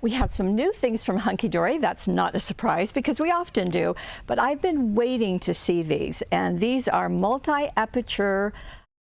We have some new things from Hunkydory. That's not a surprise because we often do, but I've been waiting to see these, and these are multi-aperture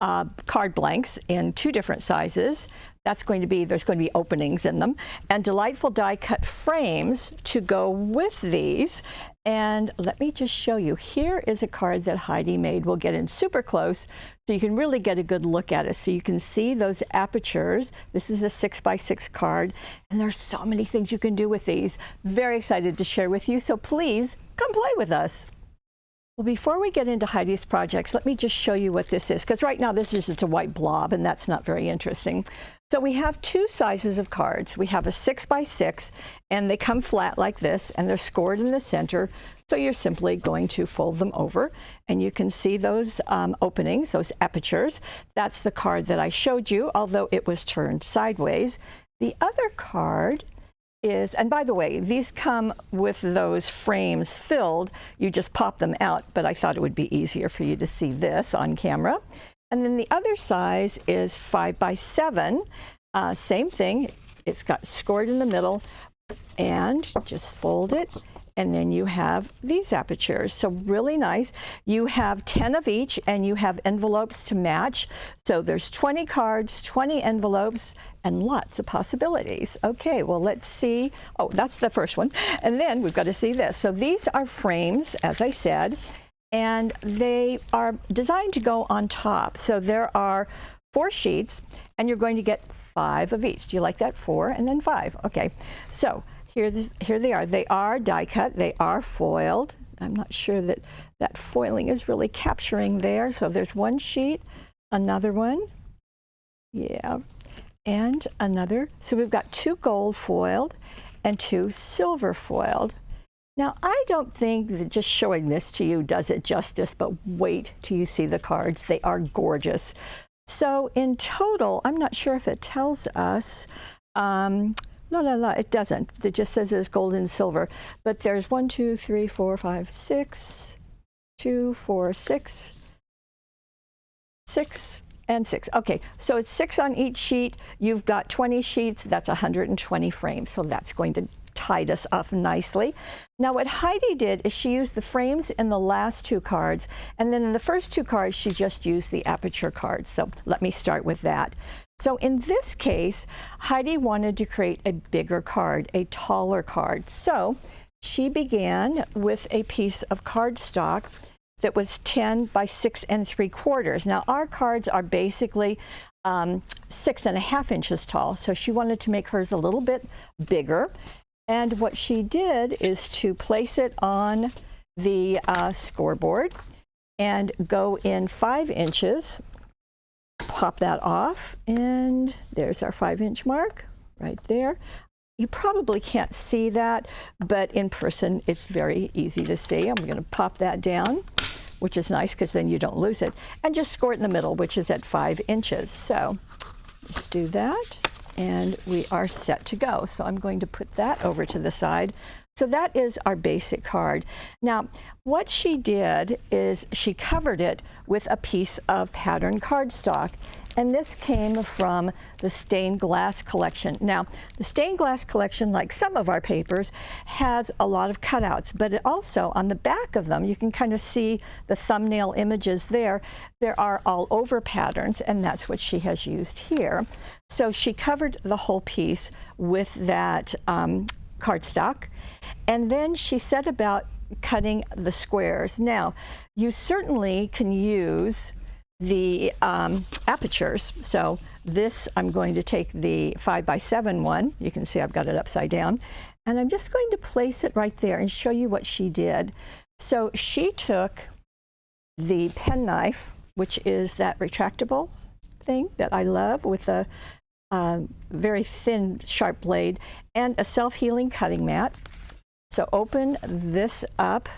card blanks in 2 different sizes. There's going to be openings in them, and delightful die-cut frames to go with these. And let me just show you. Here is a card that Heidi made. We'll get in super close so you can really get a good look at it. So you can see those apertures. This is a 6x6 card, and there's so many things you can do with these. Very excited to share with you, so please come play with us. Well, before we get into Heidi's projects, let me just show you what this is, because right now this is just a white blob, and that's not very interesting. So we have 2 sizes of cards. We have a 6x6, and they come flat like this, and they're scored in the center. So you're simply going to fold them over, and you can see those openings, those apertures. That's the card that I showed you, although it was turned sideways. The other card is, and by the way, these come with those frames filled. You just pop them out, but I thought it would be easier for you to see this on camera. And then the other size is 5x7. Same thing. It's got scored in the middle, and just fold it. And then you have these apertures. So really nice. You have 10 of each, and you have envelopes to match. So there's 20 cards, 20 envelopes, and lots of possibilities. Okay, well, let's see. Oh, that's the first one. And then we've got to see this. So these are frames, as I said, and they are designed to go on top. So there are 4 sheets, and you're going to get 5 of each. Do you like that? 4 and then 5. Okay, so here they are. They are die cut. They are foiled. I'm not sure that that foiling is really capturing there. So there's 1 sheet, another one, yeah, and another. So we've got 2 gold foiled and 2 silver foiled. Now, I don't think that just showing this to you does it justice, but wait till you see the cards. They are gorgeous. So in total, I'm not sure if it tells us, no, it doesn't. It just says it's gold and silver. But there's 1, 2, 3, 4, 5, 6, 2, 4, 6, 6, and 6. Okay, so it's 6 on each sheet. You've got 20 sheets. That's 120 frames. So that's going to tide us up nicely. Now what Heidi did is she used the frames in the last 2 cards, and then in the first 2 cards she just used the aperture cards. So let me start with that. So in this case, Heidi wanted to create a bigger card, a taller card. So she began with a piece of cardstock that was 10 by 6 3/4. Now our cards are basically 6.5 inches tall, so she wanted to make hers a little bit bigger. And what she did is to place it on the scoreboard and go in 5 inches. Pop that off, and there's our 5-inch mark right there. You probably can't see that, but in person it's very easy to see. I'm going to pop that down, which is nice because then you don't lose it, and just score it in the middle, which is at 5 inches. So let's do that, and we are set to go. So I'm going to put that over to the side. So that is our basic card. Now, what she did is she covered it with a piece of patterned cardstock, and this came from the stained glass collection. Now, the stained glass collection, like some of our papers, has a lot of cutouts, but it also, on the back of them, you can kind of see the thumbnail images there. There are all over patterns, and that's what she has used here. So she covered the whole piece with that cardstock, and then she set about cutting the squares. Now, you certainly can use the apertures. So this, I'm going to take the 5x7 one. You can see I've got it upside down, and I'm just going to place it right there and show you what she did. So she took the penknife, which is that retractable thing that I love, with a very thin, sharp blade, and a self-healing cutting mat. So open this up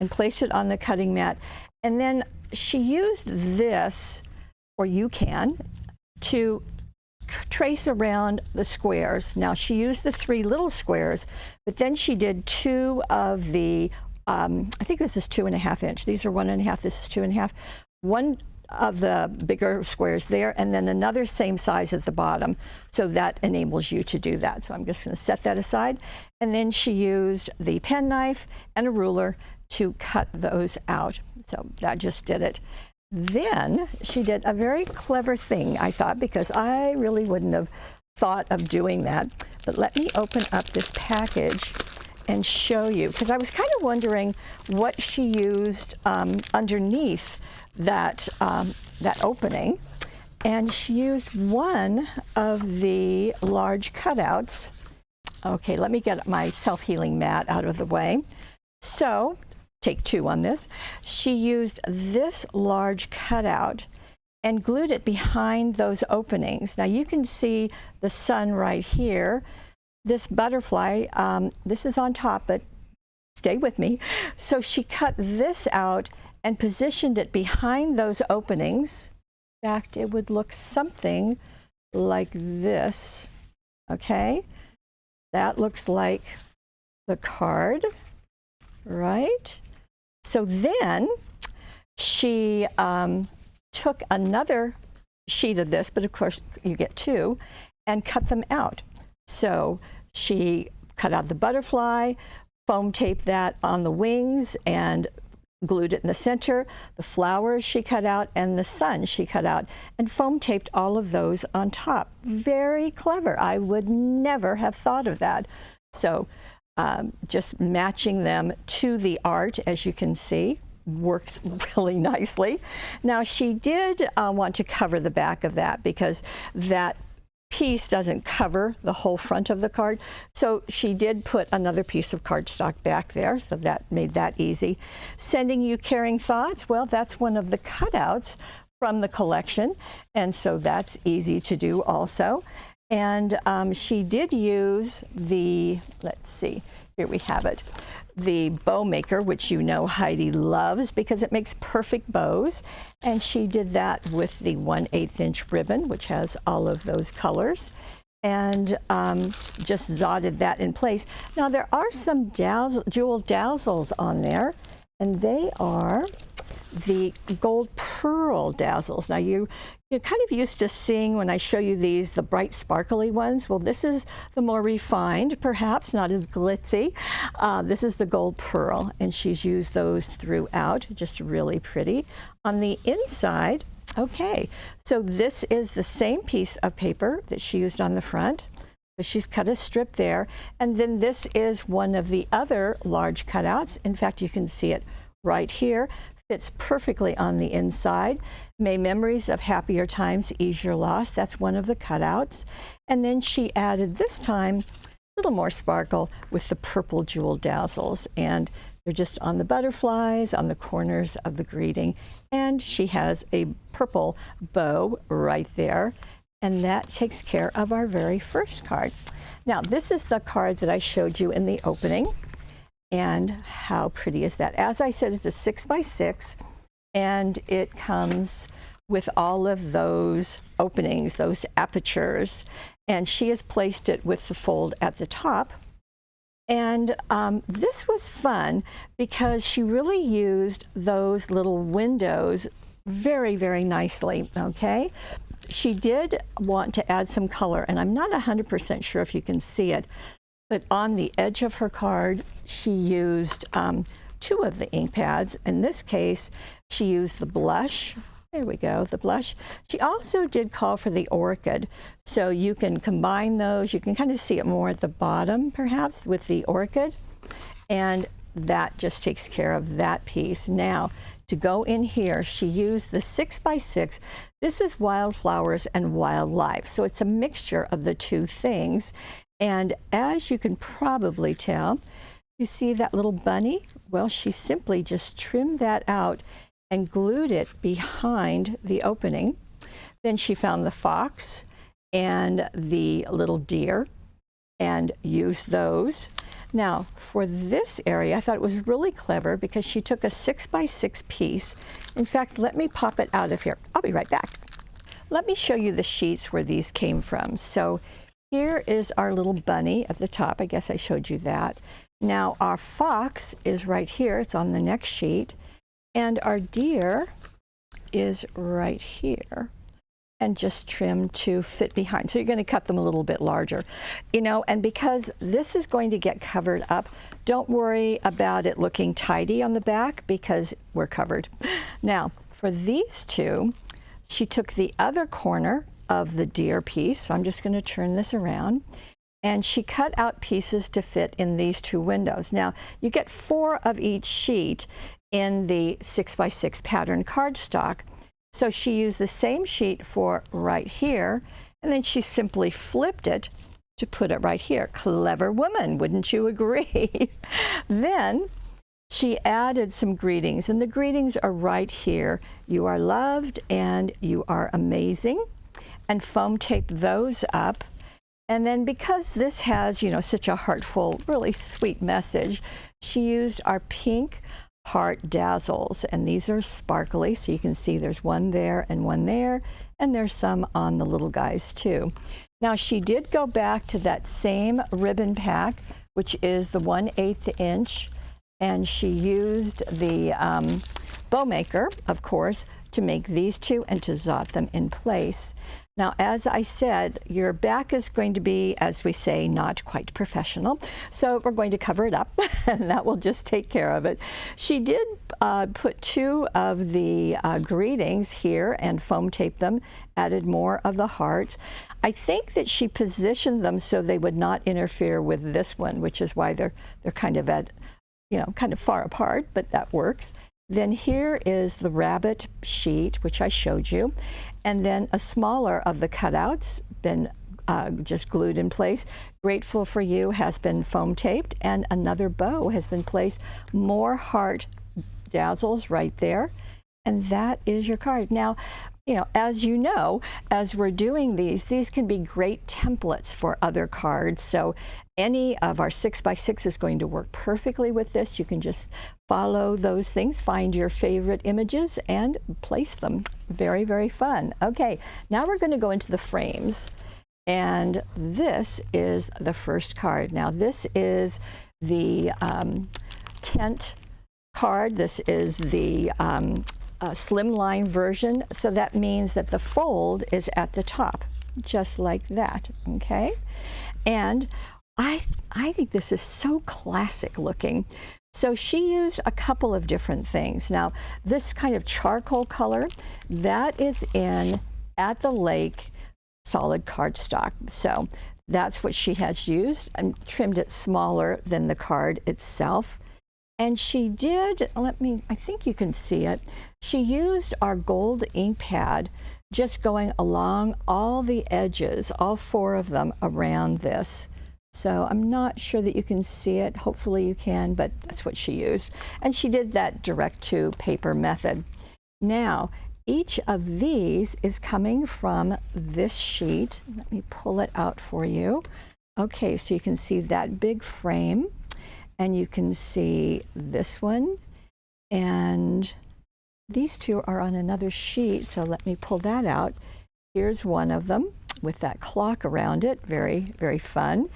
and place it on the cutting mat. And then she used this, or you can, to trace around the squares. Now, she used the 3 little squares, but then she did 2 of the, I think this is 2.5 inch. These are 1.5, this is 2.5. One of the bigger squares there, and then another same size at the bottom. So that enables you to do that. So I'm just going to set that aside. And then she used the penknife and a ruler to cut those out. So that just did it. Then she did a very clever thing, I thought, because I really wouldn't have thought of doing that. But let me open up this package and show you, because I was kind of wondering what she used underneath that, that opening. And she used one of the large cutouts. Okay, let me get my self-healing mat out of the way. So, take two on this. She used this large cutout and glued it behind those openings. Now you can see the sun right here. This butterfly, this is on top, but stay with me. So she cut this out and positioned it behind those openings. In fact, it would look something like this, okay? That looks like the card, right? So then she took another sheet of this, but of course you get two, and cut them out. So she cut out the butterfly, foam taped that on the wings, and glued it in the center. The flowers she cut out, and the sun she cut out, and foam taped all of those on top. Very clever. I would never have thought of that. So just matching them to the art, as you can see, works really nicely. Now she did want to cover the back of that because that piece doesn't cover the whole front of the card. So she did put another piece of cardstock back there, so that made that easy. Sending you caring thoughts, well, that's one of the cutouts from the collection, and so that's easy to do also. And she did use the, let's see, here we have it, the bow maker, which you know Heidi loves because it makes perfect bows. And she did that with the 1/8 inch ribbon, which has all of those colors, and just dotted that in place. Now there are some jewel dazzles on there, and they are the gold pearl dazzles. Now you're kind of used to seeing when I show you these, the bright sparkly ones. Well, this is the more refined, perhaps not as glitzy. This is the gold pearl, and she's used those throughout, just really pretty. On the inside, okay, so this is the same piece of paper that she used on the front. So she's cut a strip there, and then this is one of the other large cutouts. In fact, you can see it right here. Fits perfectly on the inside. May memories of happier times ease your loss. That's one of the cutouts. And then she added this time a little more sparkle with the purple jewel dazzles. And they're just on the butterflies, on the corners of the greeting. And she has a purple bow right there. And that takes care of our very first card. Now, this is the card that I showed you in the opening. And how pretty is that? As I said, it's a 6x6, and it comes with all of those openings, those apertures, and she has placed it with the fold at the top. And this was fun because she really used those little windows very, very nicely, okay? She did want to add some color, and I'm not 100% sure if you can see it, but on the edge of her card, she used two of the ink pads. In this case, she used the blush. There we go, the blush. She also did call for the orchid. So you can combine those. You can kind of see it more at the bottom, perhaps, with the orchid. And that just takes care of that piece. Now, to go in here, she used the 6x6. This is wildflowers and wildlife. So it's a mixture of the two things. And as you can probably tell, you see that little bunny? Well, she simply just trimmed that out and glued it behind the opening. Then she found the fox and the little deer and used those. Now, for this area, I thought it was really clever because she took a 6x6 piece. In fact, let me pop it out of here. I'll be right back. Let me show you the sheets where these came from. So here is our little bunny at the top. I guess I showed you that. Now our fox is right here. It's on the next sheet. And our deer is right here, and just trim to fit behind. So you're going to cut them a little bit larger, you know, and because this is going to get covered up, don't worry about it looking tidy on the back because we're covered. Now, for these two, she took the other corner of the deer piece, so I'm just going to turn this around, and she cut out pieces to fit in these two windows. Now, you get 4 of each sheet in the 6x6 pattern cardstock. So she used the same sheet for right here, and then she simply flipped it to put it right here. Clever woman, wouldn't you agree? Then she added some greetings, and the greetings are right here. You are loved and you are amazing, and foam taped those up. And then because this has, you know, such a heartful, really sweet message, she used our pink Heart Dazzles, and these are sparkly, so you can see there's one there, and there's some on the little guys too. Now she did go back to that same ribbon pack, which is the 1/8 inch, and she used the bow maker, of course, to make these two and to zot them in place. Now, as I said, your back is going to be, as we say, not quite professional, so we're going to cover it up, and that will just take care of it. She did put 2 of the greetings here and foam taped them, added more of the hearts. I think that she positioned them so they would not interfere with this one, which is why they're kind of at, you know, kind of far apart, but that works. Then here is the rabbit sheet, which I showed you, and then a smaller of the cutouts been just glued in place. Grateful for You has been foam taped, and another bow has been placed. More heart dazzles right there, and that is your card. Now, you know, as we're doing these can be great templates for other cards. So any of our 6x6 is going to work perfectly with this. You can just follow those things, find your favorite images, and place them. Very, very fun. Okay, now we're going to go into the frames. And this is the first card. Now, this is the tent card. This is the slimline version, so that means that the fold is at the top, just like that, okay? And I think this is so classic looking. So she used a couple of different things. Now, this kind of charcoal color, that is in At the Lake solid cardstock. So that's what she has used and trimmed it smaller than the card itself. And she did, I think you can see it. She used our gold ink pad, just going along all the edges, all 4 of them around this. So I'm not sure that you can see it. Hopefully you can, but that's what she used. And she did that direct to paper method. Now, each of these is coming from this sheet. Let me pull it out for you. Okay, so you can see that big frame. And you can see this one, and these 2 are on another sheet, so let me pull that out. Here's one of them with that clock around it, very, very fun.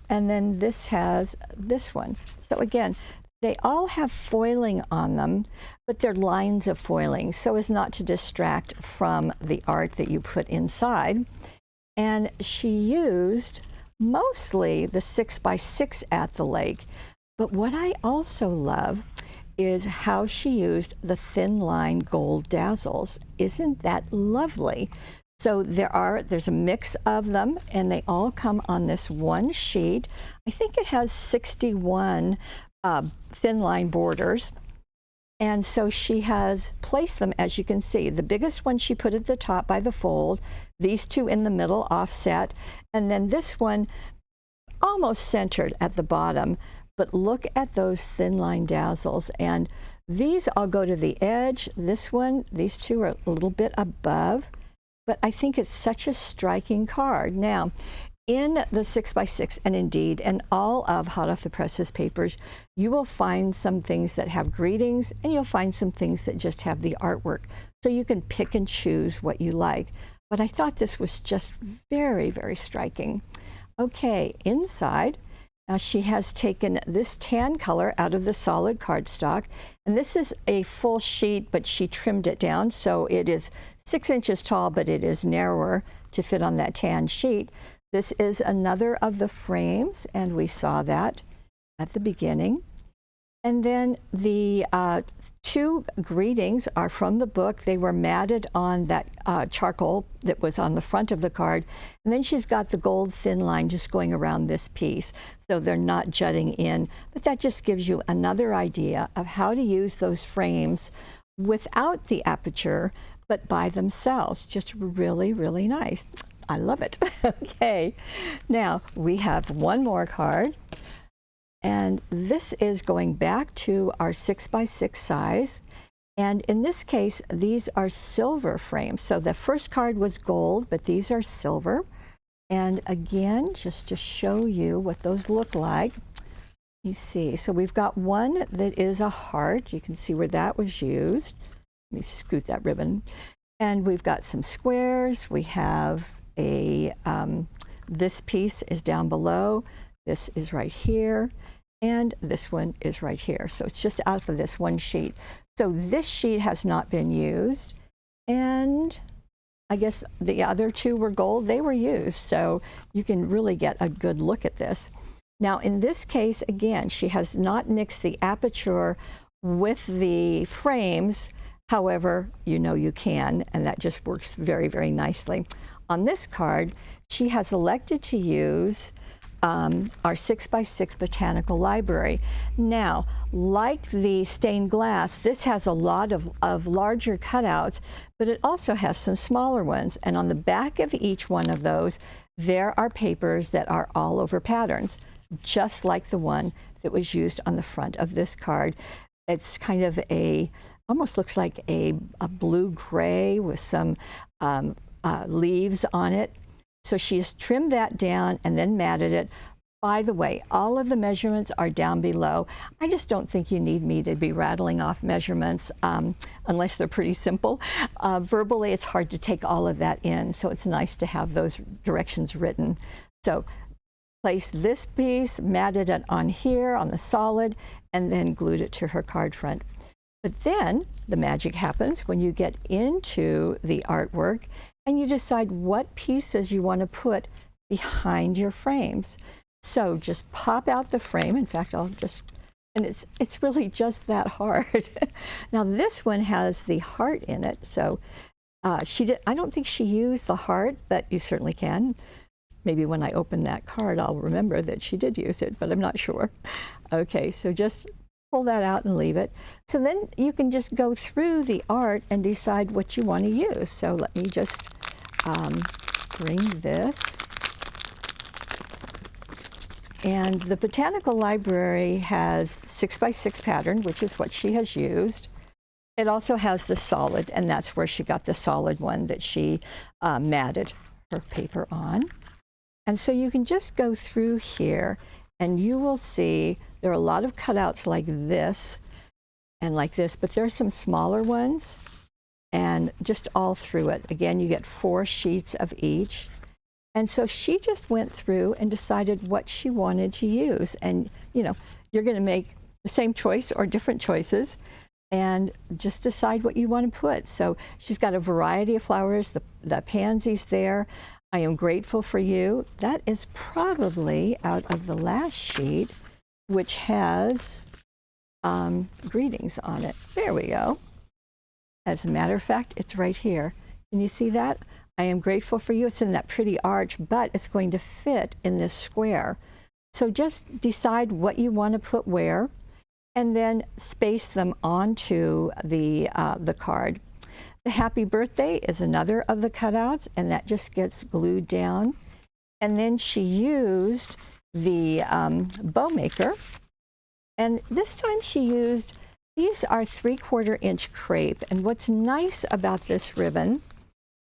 And then this has this one. So again, they all have foiling on them, but they're lines of foiling so as not to distract from the art that you put inside. And she used mostly the 6x6 At the Lake. But what I also love is how she used the thin line gold dazzles. Isn't that lovely? So there's a mix of them, and they all come on this one sheet. I think it has 61 thin line borders. And so she has placed them, as you can see. The biggest one she put at the top by the fold, these 2 in the middle offset, and then this one almost centered at the bottom. But look at those thin line dazzles, and these all go to the edge. This one, these 2 are a little bit above, but I think it's such a striking card. Now, in the 6x6, and indeed in all of Hot Off the Presses papers, you will find some things that have greetings, and you'll find some things that just have the artwork. So you can pick and choose what you like. But I thought this was just very, very striking. Okay, inside, Now she has taken this tan color out of the solid cardstock, and this is a full sheet, but she trimmed it down, so it is 6 inches tall, but it is narrower to fit on that tan sheet. This is another of the frames, and we saw that at the beginning. And then the 2 greetings are from the book. They were matted on that charcoal that was on the front of the card. And then she's got the gold thin line just going around this piece, so they're not jutting in. But that just gives you another idea of how to use those frames without the aperture, but by themselves. Just really, really nice. I love it. Okay, now we have one more card. And this is going back to our 6 by 6 size. And in this case, these are silver frames. So the first card was gold, but these are silver. And again, just to show you what those look like, you see, so we've got one that is a heart. You can see where that was used. Let me scoot that ribbon. And we've got some squares. We have a, this piece is down below. This is right here, and this one is right here. So it's just out of this one sheet. So this sheet has not been used, and I guess the other 2 were gold. They were used, so you can really get a good look at this. Now in this case, again, she has not mixed the aperture with the frames. However, you know you can, and that just works very, very nicely. On this card, she has elected to use our 6 by 6 Botanical Library. Now, like the stained glass, this has a lot of larger cutouts, but it also has some smaller ones. And on the back of each one of those, there are papers that are all over patterns, just like the one that was used on the front of this card. It's kind of almost looks like a blue-gray with some leaves on it. So she's trimmed that down and then matted it. By the way, all of the measurements are down below. I just don't think you need me to be rattling off measurements unless they're pretty simple. Verbally, it's hard to take all of that in, so it's nice to have those directions written. So place this piece, matted it on here on the solid, and then glued it to her card front. But then the magic happens when you get into the artwork and you decide what pieces you want to put behind your frames. So just pop out the frame. In fact, and it's really just that hard. Now this one has the heart in it. So I don't think she used the heart, but you certainly can. Maybe when I open that card, I'll remember that she did use it, but I'm not sure. Okay, so just pull that out and leave it. So then you can just go through the art and decide what you want to use. So let me just bring this. And the Botanical Library has 6 by 6 pattern, which is what she has used. It also has the solid, and that's where she got the solid one that she matted her paper on. And so you can just go through here and you will see there are a lot of cutouts like this and like this, but there are some smaller ones and just all through it. Again, you get 4 sheets of each. And so she just went through and decided what she wanted to use. And, you know, you're going to make the same choice or different choices and just decide what you want to put. So she's got a variety of flowers, the pansies there. I am grateful for you. That is probably out of the last sheet, which has greetings on it. There we go. As a matter of fact, it's right here. Can you see that? I am grateful for you. It's in that pretty arch, but it's going to fit in this square. So just decide what you want to put where, and then space them onto the card. The happy birthday is another of the cutouts, and that just gets glued down. And then she used the bow maker, and this time she used, these are 3/4 inch crepe. And what's nice about this ribbon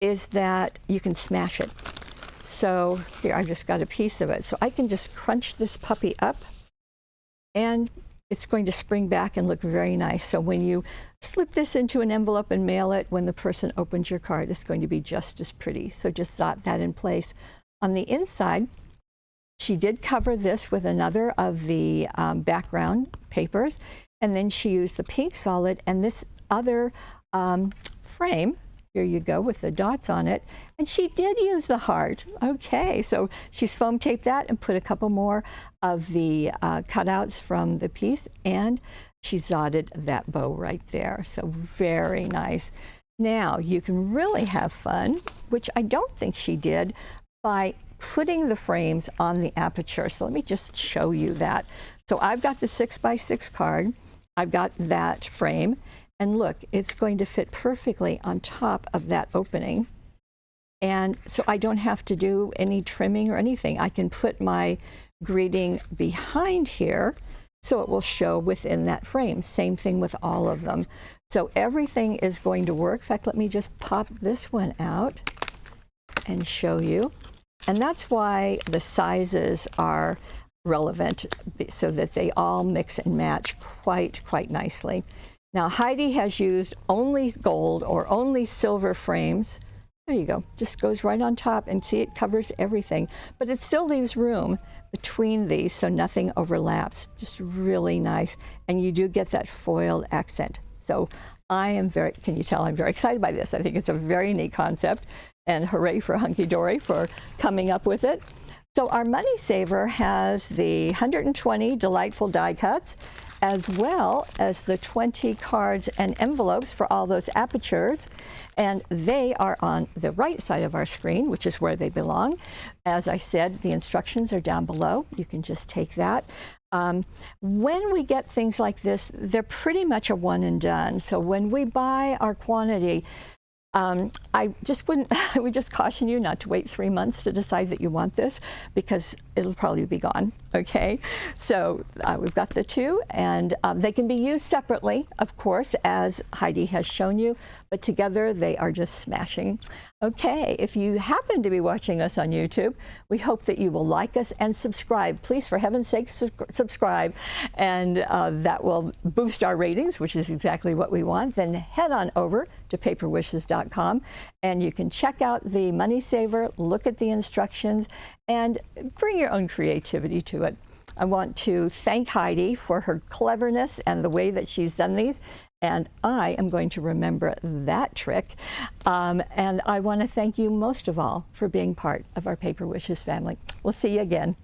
is that you can smash it. So here, I've just got a piece of it. So I can just crunch this puppy up and it's going to spring back and look very nice. So when you slip this into an envelope and mail it, when the person opens your card, it's going to be just as pretty. So just dot that in place. On the inside, She did cover this with another of the background papers, and then she used the pink solid and this other frame. Here you go with the dots on it. And she did use the heart. Okay, so she's foam taped that and put a couple more of the cutouts from the piece, and she dotted that bow right there. So very nice. Now you can really have fun, which I don't think she did, by putting the frames on the aperture. So let me just show you that. So I've got the 6x6 card. I've got that frame. And look, it's going to fit perfectly on top of that opening. And so I don't have to do any trimming or anything. I can put my greeting behind here so it will show within that frame. Same thing with all of them. So everything is going to work. In fact, let me just pop this one out and show you. And that's why the sizes are relevant, so that they all mix and match quite nicely. Now, Heidi has used only gold or only silver frames. There you go, just goes right on top, and see, it covers everything, but it still leaves room between these so nothing overlaps. Just really nice, and you do get that foiled accent. So I am very, can you tell I'm very excited by this? I think it's a very neat concept, and hooray for Hunkydory for coming up with it. So our money saver has the 120 delightful die cuts, as well as the 20 cards and envelopes for all those apertures. And they are on the right side of our screen, which is where they belong. As I said, the instructions are down below. You can just take that. When we get things like this, they're pretty much a one and done. So when we buy our quantity, I would just caution you not to wait 3 months to decide that you want this, because it'll probably be gone. Okay, so we've got the two, and they can be used separately, of course, as Heidi has shown you, but together they are just smashing. Okay, if you happen to be watching us on YouTube, we hope that you will like us and subscribe. Please, for heaven's sake, subscribe, and that will boost our ratings, which is exactly what we want. Then head on over to paperwishes.com, and you can check out the Money Saver, look at the instructions, and bring your own creativity to it. I want to thank Heidi for her cleverness and the way that she's done these. And I am going to remember that trick. And I want to thank you most of all for being part of our Paper Wishes family. We'll see you again.